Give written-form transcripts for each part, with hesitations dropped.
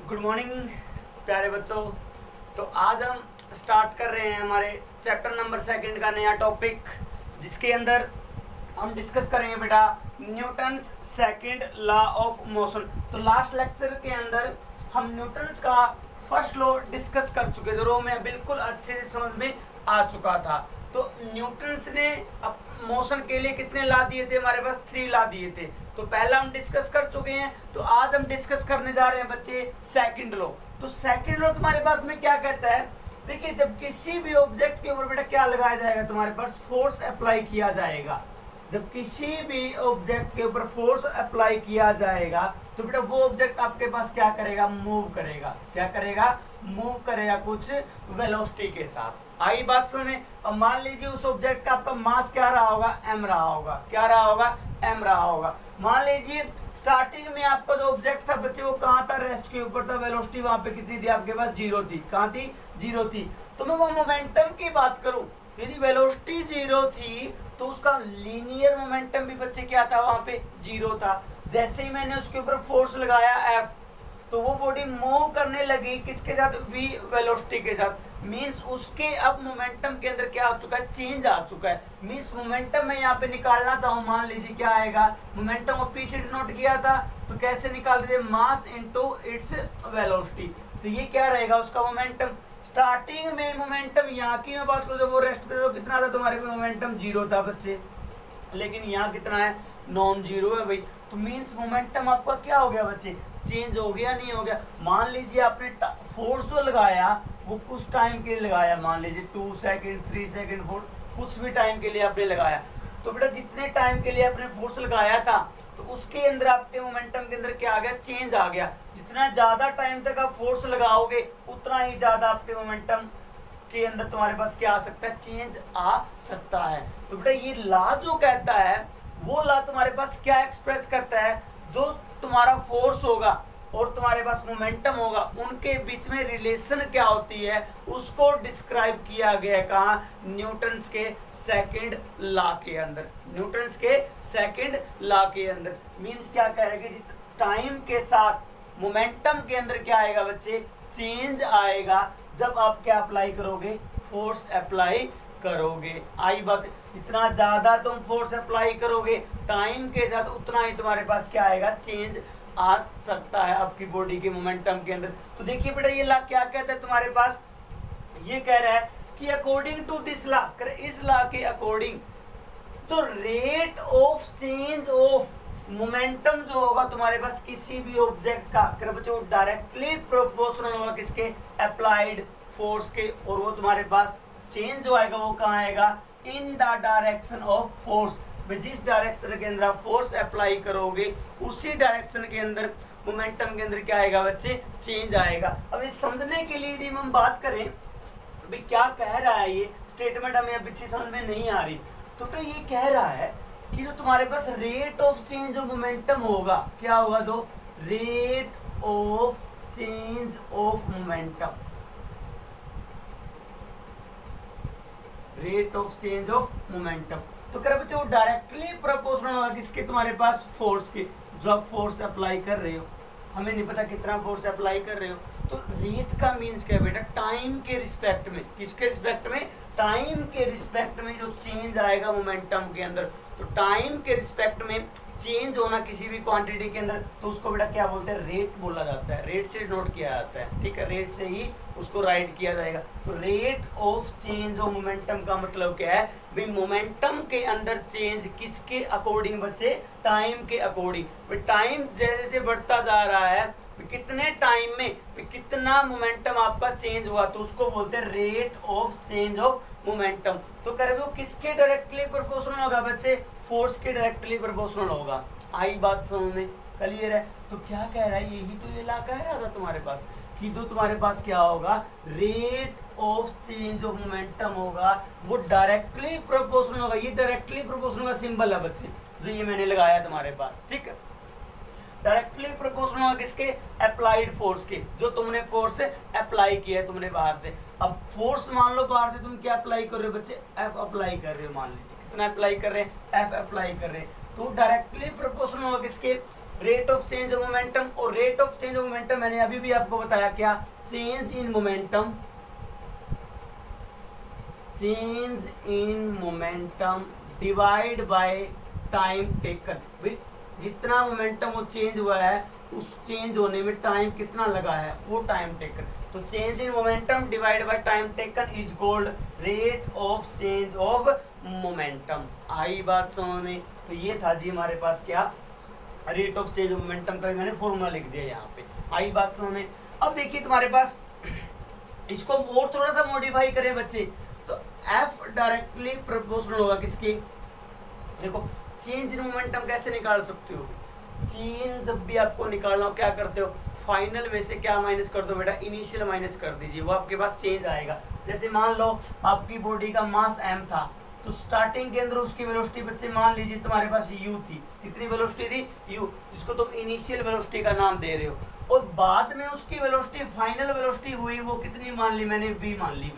Good morning प्यारे बच्चों। तो आज हम स्टार्ट कर रहे हैं हमारे चैप्टर नंबर 2 का नया टॉपिक, जिसके अंदर हम डिस्कस करेंगे बेटा Newton's second law of motion. तो लास्ट लेक्चर के अंदर हम न्यूटन्स का फर्स्ट लॉ डिस्कस कर चुके थे, रो में बिल्कुल अच्छे से समझ में आ चुका था। तो न्यूटन्स ने अब मोशन के लिए कितने लॉ दिए थे? हमारे पास 3 लॉ दिए थे। तो पहला हम डिस्कस कर चुके हैं, तो आज हम डिस्कस करने जा रहे हैं बच्चे सेकंड लॉ। तो सेकंड लॉ तुम्हारे पास में क्या कहता है? देखिए, जब किसी भी ऑब्जेक्ट के ऊपर बेटा क्या लगाया जाएगा, तुम्हारे पास फोर्स अप्लाई किया जाएगा। जब किसी भी ऑब्जेक्ट के ऊपर फोर्स अप्लाई किया जाएगा तो बेटा वो ऑब्जेक्ट आपके पास क्या करेगा? मूव करेगा। क्या करेगा? मूव करेगा, कुछ वेलोसिटी के साथ। आई बात समझ में? अब मान लीजिए उस ऑब्जेक्ट का आपका मास क्या रहा होगा? m रहा होगा। क्या रहा होगा? m रहा होगा। मान लीजिए स्टार्टिंग में आपका जो ऑब्जेक्ट था बच्चे वो कहाँ था? रेस्ट के ऊपर था। वेलोसिटी वहां पे कितनी थी आपके पास? 0 थी। कहाँ थी? 0 थी। तो मैं वो मोमेंटम की बात करूं, यदि वेलोसिटी 0 थी तो उसका लीनियर मोमेंटम भी बच्चे क्या था? वहां पे 0 था। जैसे ही मैंने उसके ऊपर फोर्स लगाया F, तो वो बॉडी मूव करने लगी किसके साथ? v वेलोसिटी के साथ। मींस उसके अब मोमेंटम के अंदर क्या आ चुका है? चेंज आ चुका है। मींस मोमेंटम मैं यहाँ पे निकालना चाहूँ, मान लीजिए क्या आएगा? मोमेंटम को पीछे डिनोट किया था तो कैसे निकाल देते? Mass into its velocity. तो ये क्या रहेगा? उसका मोमेंटम। स्टार्टिंग में मोमेंटम यहाँ की मैं बात करूँ, जब वो रेस्ट पे तो कितना था तुम्हारे पे? मोमेंटम 0 था बच्चे, लेकिन यहाँ कितना है? नॉन जीरो है भाई। तो मींस मोमेंटम आपका क्या हो गया बच्चे? चेंज हो गया, नहीं हो गया? मान लीजिए आपने फोर्स जो लगाया वो कुछ टाइम के लिए लगाया, मान लीजिए 2 सेकंड 3 सेकंड 4, कुछ भी टाइम के लिए आपने लगाया। तो बेटा जितने टाइम के लिए आपने फोर्स लगाया था तो उसके अंदर आपके मोमेंटम के अंदर क्या आ गया? चेंज आ गया। जितना ज्यादा टाइम तक आप फोर्स लगाओगे उतना ही ज्यादा आपके मोमेंटम के अंदर तुम्हारे पास क्या आ सकता है? चेंज आ सकता है। तो बेटा ये लॉ जो कहता है वो लॉ तुम्हारे पास क्या एक्सप्रेस करता है? जो तुम्हारा फोर्स होगा और तुम्हारे पास मोमेंटम होगा उनके बीच में रिलेशन क्या होती है उसको डिस्क्राइब किया गया कहाँ? न्यूटन्स के सेकंड लॉ के अंदर। न्यूटन्स के सेकंड लॉ के अंदर मींस क्या कह रहे हैं कि टाइम के साथ मोमेंटम के अंदर क्या आएगा बच्चे? चेंज आएगा जब आप क्या अप्लाई करोगे? फोर्स अप्लाई करोगे। आई बात? जितना ज्यादा तुम फोर्स अप्लाई करोगे टाइम के साथ उतना ही तुम्हारे पास क्या आएगा? चेंज आ सकता है आपकी बॉडी के मोमेंटम के अंदर। तो देखिए बेटा ये लॉ क्या कहता है तुम्हारे पास? ये कह रहा है कि अकॉर्डिंग टू दिस लॉ, इस लॉ के अकॉर्डिंग तो rate of change of momentum जो होगा तुम्हारे पास किसी भी ऑब्जेक्ट का, कर बच्चों, डायरेक्टली प्रोपोर्शनल होगा किसके? अप्लाइड फोर्स के। और वो तुम्हारे पास चेंज जो आएगा वो कहाँ आएगा? इन द डायरेक्शन ऑफ फोर्स। जिस डायरेक्शन के अंदर आप फोर्स अप्लाई करोगे उसी डायरेक्शन के अंदर मोमेंटम के अंदर क्या आएगा बच्चे? चेंज आएगा। अब इस समझने के लिए यदि हम बात करें भाई क्या कह रहा है ये स्टेटमेंट, हमें अब पीछे समझ में नहीं आ रही। तो ये कह रहा है कि जो तुम्हारे पास rate of change of momentum होगा, क्या होगा? जो rate of change of momentum, rate of change of momentum, तो कर बच्चों डायरेक्टली प्रोपोर्शनल होगा किसके? तुम्हारे पास फोर्स के। जो आप फोर्स अप्लाई कर रहे हो, हमें नहीं पता कितना फोर्स अप्लाई कर रहे हो, तो रेट का मींस क्या है बेटा? टाइम के रिस्पेक्ट में। किसके रिस्पेक्ट में? टाइम के रिस्पेक्ट में जो चेंज आएगा मोमेंटम के अंदर। तो टाइम के रिस्पेक्ट में चेंज होना किसी भी क्वांटिटी के अंदर, तो उसको बेटा क्या बोलते हैं? रेट बोला जाता है। रेट से नोट किया जाता है, ठीक है? रेट से ही उसको राइट किया जाएगा। तो rate of change of momentum का मतलब क्या है भाई? मोमेंटम के अंदर चेंज किसके अकॉर्डिंग बच्चे? टाइम के अकॉर्डिंग। टाइम जैसे जैसे बढ़ता जा रहा है, कितने टाइम में कितना मोमेंटम आपका चेंज हुआ, तो उसको बोलते हैं rate of change of momentum. तो कर वो किसके डायरेक्टली प्रोपोर्शनल होगा बच्चे? फोर्स के डायरेक्टली प्रोपोर्शनल होगा। आई बात समझ में? क्लियर है? तो क्या कह रहा है? यही तो ये लॉ कह रहा था तुम्हारे पास कि जो तुम्हारे पास क्या होगा? Rate of change of momentum होगा वो डायरेक्टली प्रोपोर्शनल होगा। ये डायरेक्टली प्रोपोर्शनल का सिंबल है बच्चे, जो ये मैंने लगाया तुम्हारे पास, ठीक है? डायरेक्टली प्रोपोर्शनल होगा किसके? अप्लाइड फोर्स के। जो तुमने फोर्स अप्लाई किया है तुमने बाहर से। अब फोर्स मान लो बाहर से तुम क्या अप्लाई कर रहे हो बच्चे? एफ अप्लाई कर रहे हो। मान लीजिए कितना अप्लाई कर रहे हैं? एफ अप्लाई कर रहे हैं। तो डायरेक्टली प्रोपोर्शनल होगा किसके? Rate of change of momentum, और rate of change of momentum मैंने अभी भी आपको बताया क्या, change in momentum, change in momentum divide by time taken. जितना मोमेंटम वो चेंज हुआ है उस चेंज होने में टाइम कितना लगा है, वो टाइम टेकन। तो change in momentum divide by time taken is called rate of change of momentum. आई बात समझ में? तो ये था जी हमारे पास क्या, rate of change of momentum का मैंने फॉर्मूला लिख दिया यहाँ पे। आई बात समझ में? अब देखिए तुम्हारे पास इसको और थोड़ा सा मॉडिफाई करें बच्चे, तो एफ डायरेक्टली प्रोपोर्शनल होगा किसके, देखो चेंज इन मोमेंटम कैसे निकाल सकते हो, चेंज जब भी आपको निकालना हो क्या करते हो, फाइनल में से क्या माइनस कर दो बेटा, इनिशियल माइनस कर दीजिए, वो आपके पास चेंज आएगा। जैसे मान लो आपकी बॉडी का मास m था, तो स्टार्टिंग के अंदर उसकी वेलोसिटी बच्चे मान लीजिए तुम्हारे पास u थी, कितनी वेलोसिटी थी u, जिसको तुम इनिशियल वेलोसिटी का नाम दे रहे हो, और बाद में उसकी वेलोसिटी फाइनल वेलोसिटी हुई वो कितनी मान ली मैंने, v मान ली,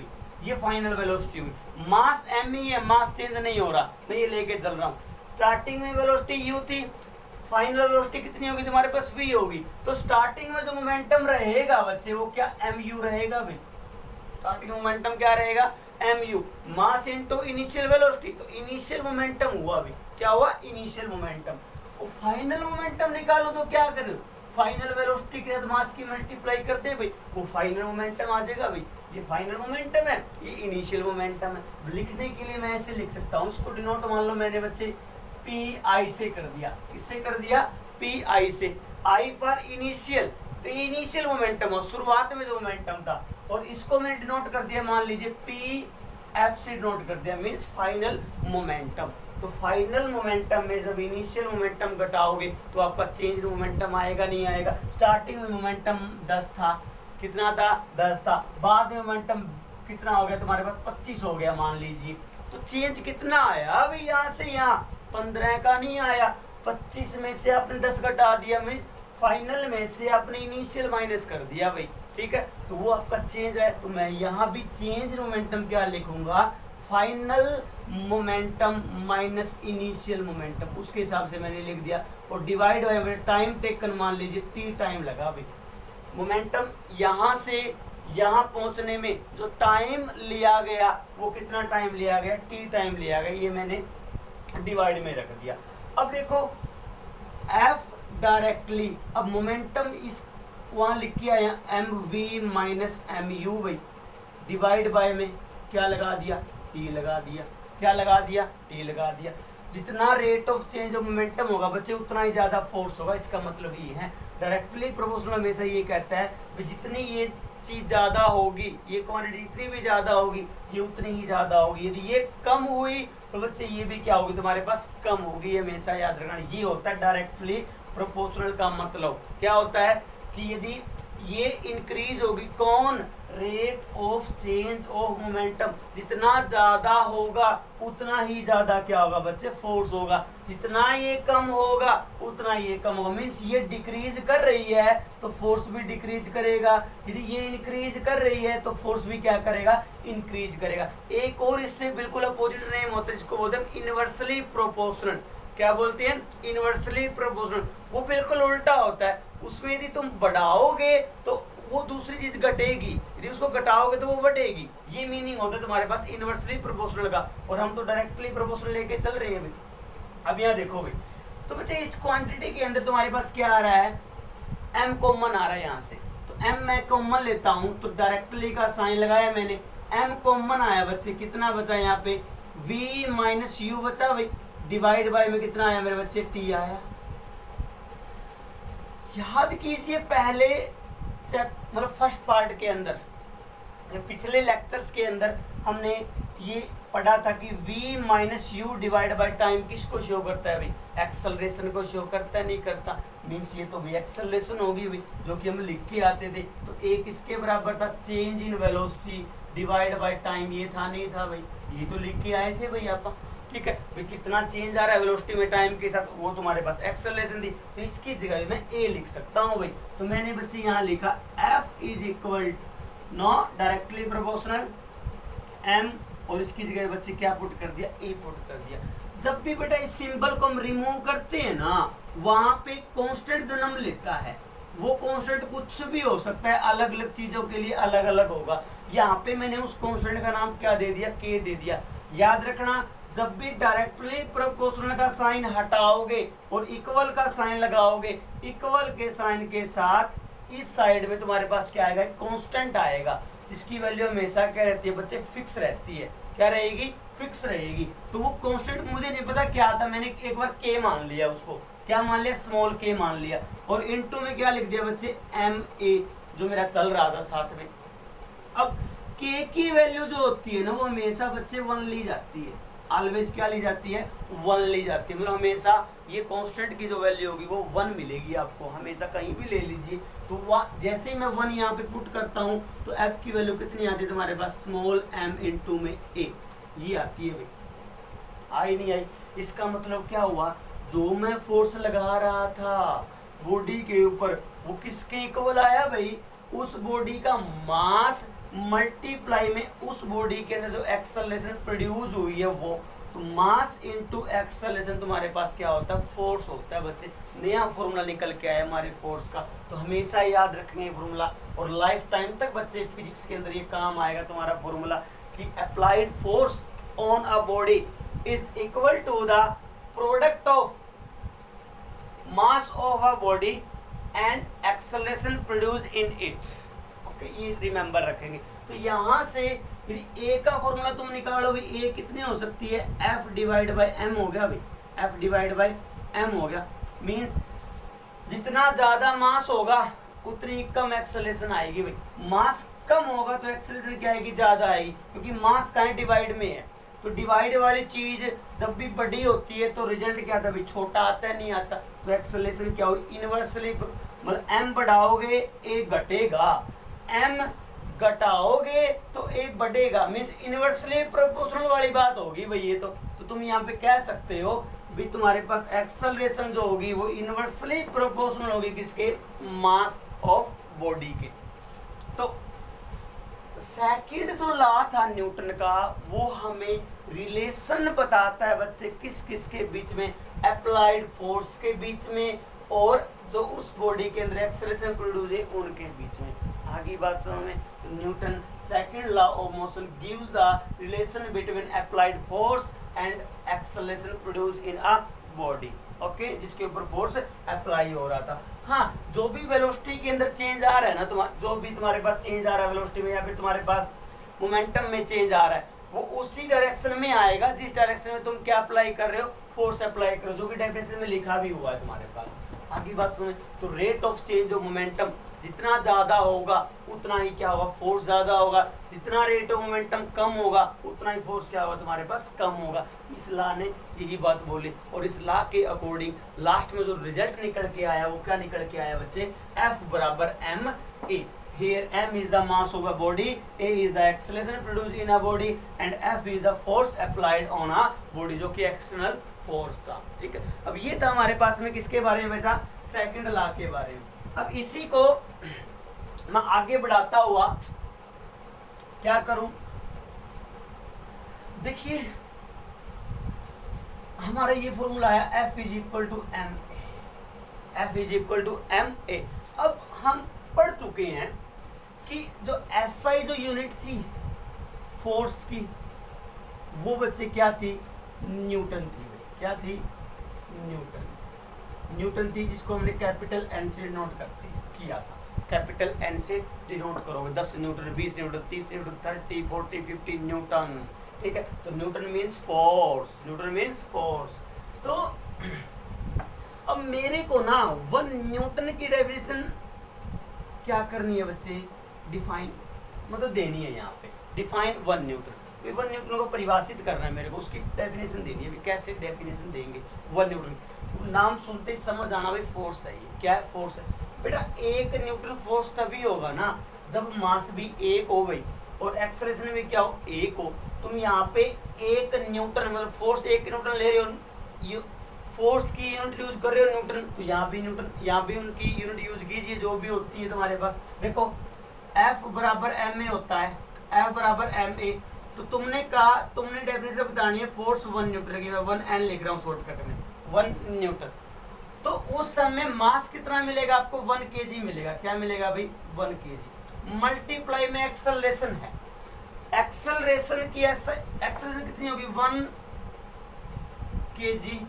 ये फाइनल वेलोसिटी हुई। मास m ही है, मास चेंज नहीं हो रहा, मैं ये लेके चल रहा हूँ। स्टार्टिंग में वेलोसिटी u थी, फाइनल वेलोसिटी कितनी होगी तुम्हारे पास, v होगी। तो स्टार्टिंग में जो मोमेंटम रहेगा बच्चे वो क्या, mu रहेगा भाई। स्टार्टिंग मोमेंटम क्या रहेगा, mu, mass into initial velocity. तो इनिशियल मोमेंटम हुआ भाई, क्या हुआ, इनिशियल मोमेंटम। और फाइनल मोमेंटम निकालो तो क्या करो, फाइनल वेलोसिटी के साथ मास की मल्टीप्लाई कर दे भाई, वो फाइनल मोमेंटम आ जाएगा भाई। ये फाइनल मोमेंटम है, ये इनिशियल मोमेंटम है। लिखने के लिए मैं ऐसे लिख सकता हूँ, इसको डिनोट मान लो मैंने बच्चे PI से कर दिया, किससे कर दिया, PI से। I पर इनिशियल, तो इनिशियल मोमेंटम हो, शुरुआत में जो मोमेंटम था, और इसको मैंने डिनोट कर दिया मान लीजिए PF से डिनोट कर दिया, मीन्स फाइनल मोमेंटम। तो फाइनल मोमेंटम में जब इनिशियल मोमेंटम घटाओगे तो आपका चेंज मोमेंटम आएगा नहीं आएगा। स्टार्टिंग में मोमेंटम 10 था, कितना था, 10 था, बाद में मोमेंटम कितना हो गया तुम्हारे पास, 25 हो गया मान लीजिए। तो चेंज कितना आया अभी, यहाँ से यहाँ 15 का नहीं आया, 25 में से आपने 10 घटा दिया, मीन्स फाइनल में से आपने इनिशियल माइनस कर दिया भाई, ठीक है। तो वो आपका चेंज है। तो मैं यहाँ भी चेंज मोमेंटम क्या लिखूंगा, final momentum minus initial momentum, उसके हिसाब से मैंने लिख दिया। और डिवाइड बाय टाइम टेकन मान लीजिए t टाइम लगा भाई। मोमेंटम यहाँ से यहाँ पहुँचने में जो टाइम लिया गया वो कितना टाइम लिया गया, t टाइम लिया गया, ये मैंने डिवाइड में रख दिया। अब देखो F डायरेक्टली, अब मोमेंटम इस वहाँ लिख के आया mv माइनस mu भाई, डिवाइड बाय में क्या लगा दिया, t लगा दिया, क्या लगा दिया, t लगा दिया। जितना rate of change of momentum होगा बच्चे उतना ही ज़्यादा फोर्स होगा, इसका मतलब ये है। डायरेक्टली प्रोपोर्शनल हमेशा ये कहता है कि जितनी ये चीज़ ज़्यादा होगी, ये क्वांटिटी जितनी भी ज़्यादा होगी ये उतनी ही ज़्यादा होगी। यदि ये कम हुई तो बच्चे ये भी क्या होगी तुम्हारे पास, कम होगी। हमेशा याद रखना, ये होता है डायरेक्टली प्रोपोर्शनल का मतलब। क्या होता है कि यदि ये इंक्रीज होगी, कौन, rate of change of momentum, जितना ज़्यादा होगा उतना ही ज़्यादा क्या होगा बच्चे, फोर्स होगा। जितना ये कम होगा उतना ये कम होगा, मीन्स ये डिक्रीज कर रही है तो फोर्स भी डिक्रीज करेगा, यदि ये इंक्रीज कर रही है तो फोर्स भी क्या करेगा, इंक्रीज करेगा। एक और इससे बिल्कुल अपोजिट नेम होता है जिसको बोलते हैं इनवर्सली प्रोपोर्शनल। क्या बोलते हैं, इनवर्सली प्रोपोर्शनल। वो बिल्कुल उल्टा होता है, उसमें यदि तुम बढ़ाओगे तो वो दूसरी चीज घटेगी, यदि उसको घटाओगे तो वो बढ़ेगी। ये मीनिंग होता है तुम्हारे पास इनवर्सली प्रोपोर्शनल का, और हम तो डायरेक्टली प्रोपोर्शनल लेके चल रहे हैं भाई। अब यहाँ देखो भाई, तो बच्चे इस क्वांटिटी के अंदर तुम्हारे पास क्या आ रहा है, m कॉमन आ रहा है यहाँ से, तो m मैं कॉमन लेता हूँ, तो डायरेक्टली का साइन लगाया मैंने, m कॉमन आया बच्चे, कितना बचा यहाँ पे, v माइनस u बचा भाई, डिवाइड बाय में कितना आया मेरे बच्चे, t आया। याद कीजिए पहले मतलब फर्स्ट पार्ट के अंदर, पिछले लेक्चर्स के अंदर हमने ये पढ़ा था कि v minus you divide by time किसको शो करता है भाई, एक्सेलरेशन को शो करता है, नहीं करता। मीन्स ये तो भाई एक्सेलरेशन होगी भाई, जो कि हम लिख के आते थे। तो एक इसके बराबर था change in velocity divide by time, ये था नहीं था भाई, ये तो लिख के आए थे भाई आप, ठीक है भाई। कितना चेंज आ रहा है वेलोसिटी में टाइम के साथ, वो तुम्हारे पास एक्सेलरेशन थी, तो इसकी जगह मैं a लिख सकता हूँ भाई। तो मैंने बच्चे यहाँ लिखा f is equal no directly proportional m, और इसकी जगह बच्चे क्या पुट कर दिया, a पुट कर दिया। जब भी बेटा इस सिंबल को हम रिमूव करते हैं ना, वहां पे कांस्टेंट जन्म लेता है। वो कांस्टेंट कुछ भी हो सकता है, अलग अलग चीजों के लिए अलग अलग होगा। यहाँ पे मैंने उस कांस्टेंट का नाम क्या दे दिया, के दे दिया। याद रखना, जब भी डायरेक्टली प्रोपोर्शनल का साइन हटाओगे और इक्वल का साइन लगाओगे, इक्वल के साइन के साथ इस साइड में तुम्हारे पास क्या आएगा, कांस्टेंट आएगा, जिसकी वैल्यू हमेशा क्या रहती है बच्चे, फिक्स रहती है। क्या रहेगी, फिक्स रहेगी। तो वो कांस्टेंट मुझे नहीं पता क्या था, मैंने एक बार के मान लिया, उसको क्या मान लिया, स्मॉल के मान लिया, और इनटू में क्या लिख दिया बच्चे, एम ए, जो मेरा चल रहा था साथ में। अब के की वैल्यू जो होती है ना, वो हमेशा बच्चे 1 ली जाती है, ऑलवेज क्या ली जाती है, 1 ली जाती है। मतलब हमेशा ये कांस्टेंट की जो वैल्यू होगी वो 1 मिलेगी आपको, हमेशा कहीं भी ले लीजिए। तो जैसे ही मैं 1 यहाँ पे पुट करता हूँ तो एफ की वैल्यू कितनी आती है तुम्हारे पास, स्मॉल एम इनटू में ए, ये आती है भाई। आई नहीं आई? इसका मतलब क्या हुआ, जो मैं फोर्स लगा रहा था बॉडी के ऊपर, वो किसके इक्वल आया भाई, उस बॉडी का मास मल्टीप्लाई में उस बॉडी के अंदर जो एक्सेलरेशन प्रोड्यूस हुई है वो, तो मास इनटू एक्सेलरेशन तुम्हारे पास क्या होता है, फोर्स होता है बच्चे। नया फॉर्मूला निकल के आया हमारे फोर्स का, तो हमेशा याद रखेंगे ये फॉर्मूला, और लाइफ टाइम तक बच्चे फिजिक्स के अंदर ये काम आएगा तुम्हारा फॉर्मूला, कि applied force on a body is equal to the product of mass of a body and acceleration produce in it. ये रिमेंबर रखेंगे। तो यहाँ से यदि ए का फॉर्मूला तुम निकालो भी, ए कितनी हो सकती है, एफ डिवाइड बाई एम हो गया भाई, एफ डिवाइड बाई एम हो गया। मींस जितना ज्यादा मास होगा उतनी कम एक्सेलरेशन आएगी भाई। मास कम होगा तो एक्सेलरेशन क्या आएगी, ज्यादा आएगी, क्योंकि मास का डिवाइड में है। तो डिवाइड वाली चीज जब भी बड़ी होती है तो रिजल्ट क्या आता है, छोटा आता है, नहीं आता। तो एक्सेलरेशन क्या होगी, इनवर्सली, मतलब एम बढ़ाओगे ए घटेगा, एम घटाओगे तो ए बढ़ेगा, मीन्स इनवर्सली प्रोपोर्शनल वाली बात होगी भाई ये। तो तुम यहाँ पे कह सकते हो भी तुम्हारे पास एक्सेलरेशन जो होगी वो इनवर्सली प्रोपोर्शनल होगी किसके, मास ऑफ बॉडी के। तो सेकंड जो लॉ था न्यूटन का, वो हमें रिलेशन बताता है बच्चे किस किस के बीच में, अप्लाइड फोर्स के बीच में और जो उस बॉडी के अंदर एक्सेलरेशन प्रोड्यूस है उनके बीच में। आगे बात समझ में, तो Newton second law of motion gives the relation between applied force and acceleration produce in a body. Okay, जिसके ऊपर फोर्स अप्लाई हो रहा था। हाँ, जो भी वेलोसिटी के अंदर चेंज आ रहा है ना, जो भी तुम्हारे पास चेंज आ रहा है वेलोसिटी में, या फिर तुम्हारे पास मोमेंटम में चेंज आ रहा है, वो उसी डायरेक्शन में आएगा जिस डायरेक्शन में तुम क्या अप्लाई कर रहे हो, फोर्स अप्लाई कर रहे हो, जो कि डेफिनेशन में लिखा भी हुआ है तुम्हारे पास। आगे बात सुने, तो rate of change of momentum जितना ज्यादा होगा उतना ही क्या होगा, फोर्स ज्यादा होगा। जितना रेट ऑफ मोमेंटम कम होगा उतना ही फोर्स क्या होगा तुम्हारे पास, कम होगा। इस लॉ ने यही बात बोली, और इस लॉ के अकॉर्डिंग लास्ट में जो रिजल्ट निकल के आया वो क्या निकल के आया बच्चे, F बराबर M A. Here m is the mass of a body, a is the acceleration produced in a body and F is the force applied on a body, जो कि एक्सटर्नल फोर्स था। ठीक है, अब ये था हमारे पास में किसके बारे में बेटा, सेकंड लॉ के बारे में। अब इसी को मैं आगे बढ़ाता हुआ क्या करूं, देखिए हमारा ये फॉर्मूला है F is equal to M A, F is equal to M A. अब हम पढ़ चुके हैं कि जो SI जो यूनिट थी फोर्स की, वो बच्चे क्या थी, न्यूटन थी। क्या थी, न्यूटन थी, जिसको हमने कैपिटल एन से डिनोट किया था। कैपिटल एन से डिनोट करोगे, 10 न्यूटन, 20 न्यूटन, 30 न्यूटन, 30, 40, 50 न्यूटन। ठीक है, तो Newton means force, Newton means force. तो अब मेरे को ना 1 न्यूटन की डेफिनेशन क्या करनी है बच्चे, डिफाइन, मतलब देनी है यहाँ पे, डिफाइन 1 न्यूटन। 1 न्यूटन को परिभाषित करना है मेरे को, उसकी डेफिनेशन देनी है। कैसे डेफिनेशन देंगे 1 न्यूटन, नाम सुनते ही समझ आना भाई फोर्स है, ये क्या है, फोर्स है बेटा। 1 न्यूटन फोर्स तभी होगा ना जब मास भी 1 हो गई और एक्सेलरेशन भी क्या हो, 1 हो। तुम यहाँ पे 1 न्यूटन मतलब फोर्स 1 न्यूटन ले रहे हो, फोर्स की यूनिट यूज कर रहे हो न्यूटन, तो यहाँ भी न्यूटन, यहाँ भी उनकी यूनिट यूज कीजिए जो भी होती है तुम्हारे पास। देखो F बराबर एम ए होता है, F बराबर एम ए, तो तुमने कहा, तुमने डेफिनेशन बतानी है फोर्स 1 न्यूटन की, मैं 1N लिख रहा हूँ शॉर्टकट में, 1 न्यूटन। तो उस समय मास कितना मिलेगा आपको, 1 kg मिलेगा। क्या मिलेगा भाई, 1 kg मल्टीप्लाई में एक्सेलरेशन है, एक्सेलरेशन की एक्सेलरेशन कितनी होगी, 1 kg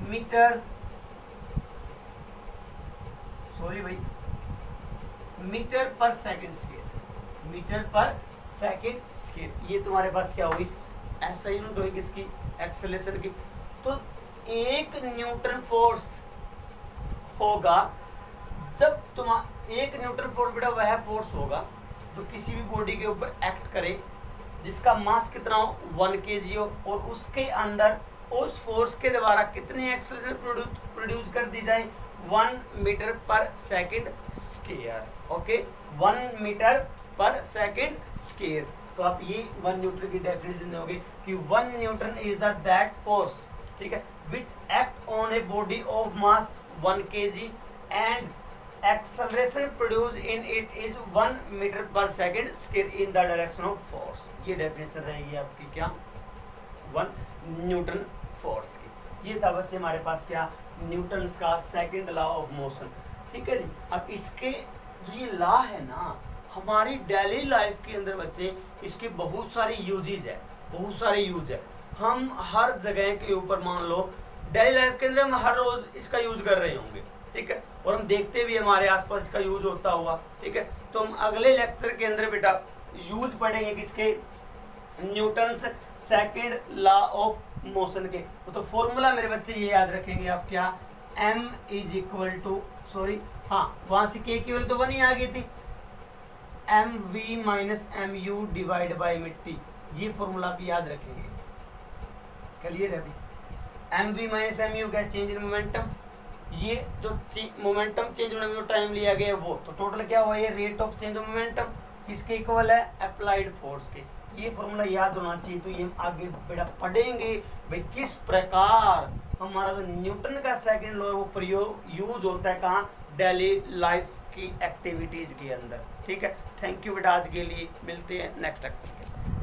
मीटर, सॉरी भाई, metre per second square, metre per second square. ये तुम्हारे पास क्या होगी, ऐसा यूनिट होगी किसकी, एक्सेलरेशन की। तो 1 न्यूटन फोर्स होगा जब तुम्हारा 1 न्यूटन फोर्स बेटा वह फोर्स होगा जो किसी भी बॉडी के ऊपर एक्ट करे जिसका मास कितना हो, 1 kg हो, और उसके अंदर उस फोर्स के द्वारा कितनी एक्सेलरेशन प्रोड्यूस कर दी जाए, 1 metre per second square. Okay, 1 metre per second square. तो आप ये 1 न्यूटन की डेफिनेशन दोगे कि 1 newton is the that force, ठीक है, which act on a body of mass 1 kg and acceleration produce in it is 1 metre per second square in the direction of force. ये definition रहेगी आपकी क्या, 1 Newton force की। ये था बच्चे हमारे पास क्या, न्यूटन्स का सेकंड लॉ ऑफ मोशन। ठीक है जी। अब इसके जो ये लॉ है ना, हमारी डेली लाइफ के अंदर बच्चे इसके बहुत सारे यूजेज है, बहुत सारे यूज है। हम हर जगह के ऊपर मान लो डेली लाइफ के अंदर हम हर रोज इसका यूज कर रहे होंगे, ठीक है, और हम देखते भी हमारे आसपास इसका यूज होता हुआ, ठीक है। तो हम अगले लेक्चर के अंदर बेटा यूज पढ़ेंगे किसके, Newton's second law of motion के। तो फॉर्मूला मेरे बच्चे ये याद रखेंगे आप, क्या, m is equal to, sorry हाँ वहां से k की वैल्यू तो 1 ही आ गई थी, mv minus mu divide by मिट्टी। ये फॉर्मूला आप याद रखेंगे, क्लियर है अभी। mv माइनस mu क्या, चेंज इन मोमेंटम, ये जो मोमेंटम चेंज होने में जो टाइम लिया गया है वो, तो टोटल क्या हुआ, ये rate of change of momentum किसके इक्वल है, अप्लाइड फोर्स के। ये फॉर्मूला याद होना चाहिए। तो ये हम आगे बेटा पढ़ेंगे भाई किस प्रकार हमारा जो न्यूटन का सेकंड लॉ है वो प्रयोग यूज होता है कहाँ, डेली लाइफ की एक्टिविटीज के अंदर। ठीक है, थैंक यू बेटा, आज के लिए मिलते हैं नेक्स्ट लेक्चर के साथ।